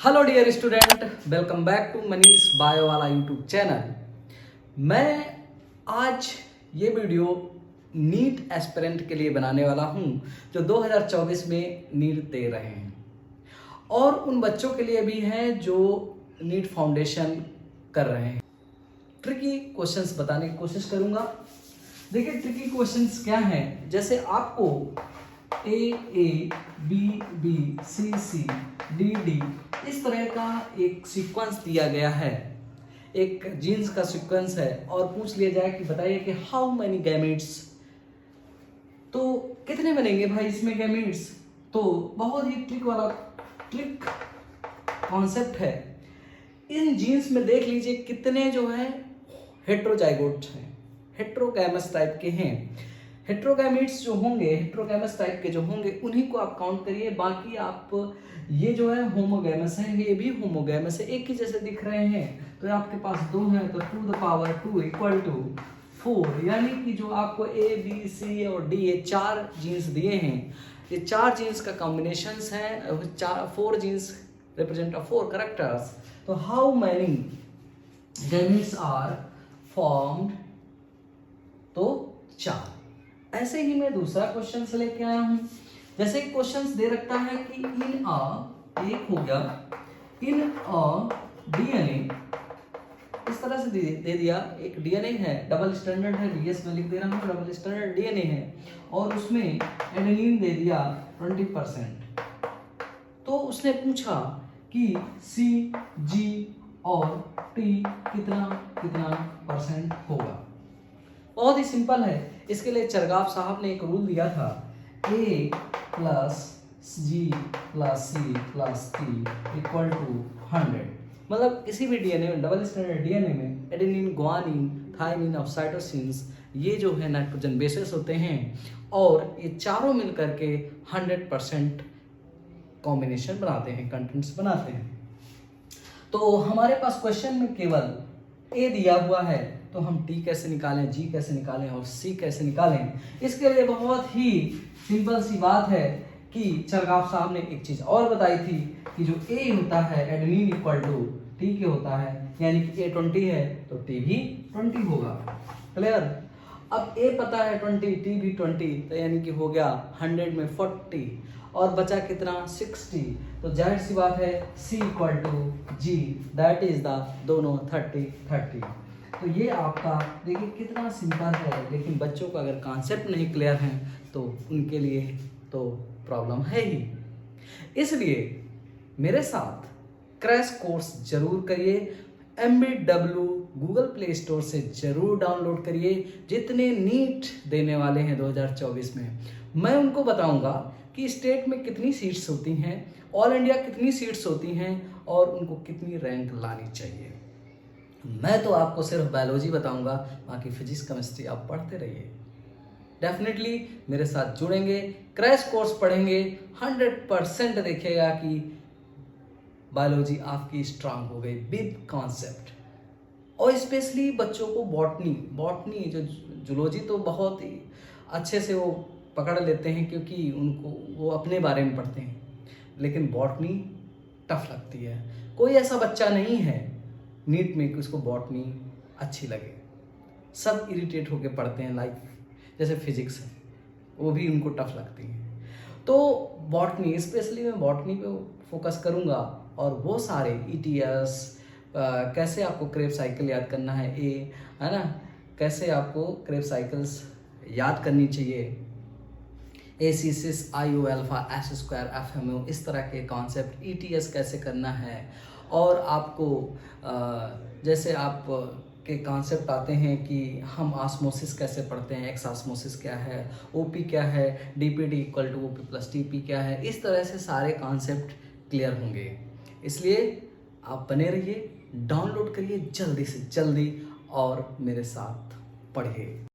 Hello dear student, welcome back to Manish bio वाला YouTube channel. मैं आज ये वीडियो नीट एस्पिरेंट के लिए बनाने वाला हूँ जो 2024 में नीट दे रहे हैं, और उन बच्चों के लिए भी है जो नीट फाउंडेशन कर रहे हैं। ट्रिकी क्वेश्चंस बताने की कोशिश करूँगा। देखिए, ट्रिकी क्वेश्चंस क्या हैं, जैसे आपको A B B C C D D इस तरह का एक सीक्वेंस दिया गया है, एक जीन्स का सीक्वेंस है, और पूछ लिया जाए कि बताइए कि हाउ मैनी गैमेट्स, तो कितने बनेंगे भाई इसमें गैमेट्स। तो बहुत ही ट्रिक कॉन्सेप्ट है। इन जीन्स में देख लीजिए कितने जो है हेट्रोजाइगोट हैं, हेट्रोगैमस टाइप के हैं। हेट्रोगैमेट्स जो होंगे, हेट्रोगैमस टाइप के जो होंगे, उन्हीं को आप काउंट करिए। बाकी आप ये जो है होमोगैमस है, ये भी होमोगैमस है, एक ही जैसे दिख रहे हैं। तो आपके पास दो हैं तो 2 द पावर 2 इक्वल टू 4, यानी कि जो आपको ए बी सी और डी ये 4 जीन्स दिए हैं, ये 4 जीन्स का कॉम्बिनेशन है। 4 जीन्स रिप्रेजेंट 4 कैरेक्टर्स। तो how many gametes are formed, तो 4। ऐसे ही मैं दूसरा क्वेश्चन से लेके आया हूं। जैसे क्वेश्चन दे रखता है कि इन अ, एक हो गया, इन अ डीएनए, इस तरह से दे दिया। एक डीएनए है, डबल स्टैंडर्ड है, डीएस में लिख दे रहा हूं, डबल स्टैंडर्ड डीएनए है, और उसमें एडेनिन दे दिया 20%। तो उसने पूछा कि सी जी और टी कितना कितना परसेंट होगा। बहुत ही सिंपल है। इसके लिए चरगाव साहब ने एक रूल दिया था, A plus G plus C plus T equal to 100। मतलब किसी भी डीएनए में, डबल स्टैंडर्ड डीएनए में एडेनिन, ग्वानिन, थाइमिन और साइटोसिन्स, ये जो है नाइट्रोजन बेसेस होते हैं, और ये चारों मिलकर के 100% कॉम्बिनेशन बनाते हैं, कंटेंट्स बनाते हैं। तो हमारे पास क्वेश्चन में केवल ए दिया हुआ है, तो हम टी कैसे निकालें, जी कैसे निकालें और सी कैसे निकालें। इसके लिए बहुत ही सिंपल सी बात है कि चरगाव साहब ने एक चीज और बताई थी कि जो ए होता है एडेनिन इक्वल टू टी के होता है, यानी कि ए 20 है तो टी भी 20 होगा। क्लियर। अब ए पता है 20, टी भी 20, तो यानी कि हो गया 100 में 40, और बचा कितना 60। तो जाहिर सी बात है C equal to G, that is the दोनों 30-30। तो ये आपका देखिए कितना सिंपल है, लेकिन बच्चों को अगर कॉन्सेप्ट नहीं क्लियर है तो उनके लिए तो प्रॉब्लम है ही। इसलिए मेरे साथ क्रैश कोर्स जरूर करिए, MBW गूगल प्ले स्टोर से जरूर डाउनलोड करिए। जितने नीट देने वाले हैं 2024 में, मैं उनको बताऊंगा कि स्टेट में कितनी सीट्स होती हैं, ऑल इंडिया कितनी सीट्स होती हैं, और उनको कितनी रैंक लानी चाहिए। मैं तो आपको सिर्फ बायोलॉजी बताऊंगा, बाकी फिजिक्स केमिस्ट्री आप पढ़ते रहिए। डेफिनेटली मेरे साथ जुड़ेंगे, क्रैश कोर्स पढ़ेंगे, 100% देखिएगा कि बायोलॉजी आपकी स्ट्रांग हो गई विद कॉन्सेप्ट। और स्पेशली बच्चों को बॉटनी जो जूलॉजी तो बहुत ही अच्छे से वो पकड़ लेते हैं, क्योंकि उनको वो अपने बारे में पढ़ते हैं, लेकिन बॉटनी टफ लगती है। कोई ऐसा बच्चा नहीं है नीट में कि उसको बॉटनी अच्छी लगे। सब इरिटेट होके पढ़ते हैं, लाइक जैसे फिजिक्स है, वो भी उनको टफ लगती है। तो बॉटनी, स्पेशली मैं बॉटनी पे फोकस करूँगा, और वो सारे ETS, कैसे आपको क्रेब साइकिल याद करना है, है ना, कैसे आपको क्रेब साइकिल्स याद करनी चाहिए, AC6 IO alpha S² FMO, इस तरह के कॉन्सेप्ट, ETS कैसे करना है, और आपको जैसे आप के कॉन्सेप्ट आते हैं कि हम ऑस्मोसिस कैसे पढ़ते हैं, एक्स ऑस्मोसिस क्या है, OP क्या है, DPD equal to OP plus TP क्या है, इस तरह से सारे कॉन्सेप्ट क्लियर होंगे। इसलिए आप बने रहिए, डाउनलोड करिए जल्दी से जल्दी, और मेरे साथ पढ़िए।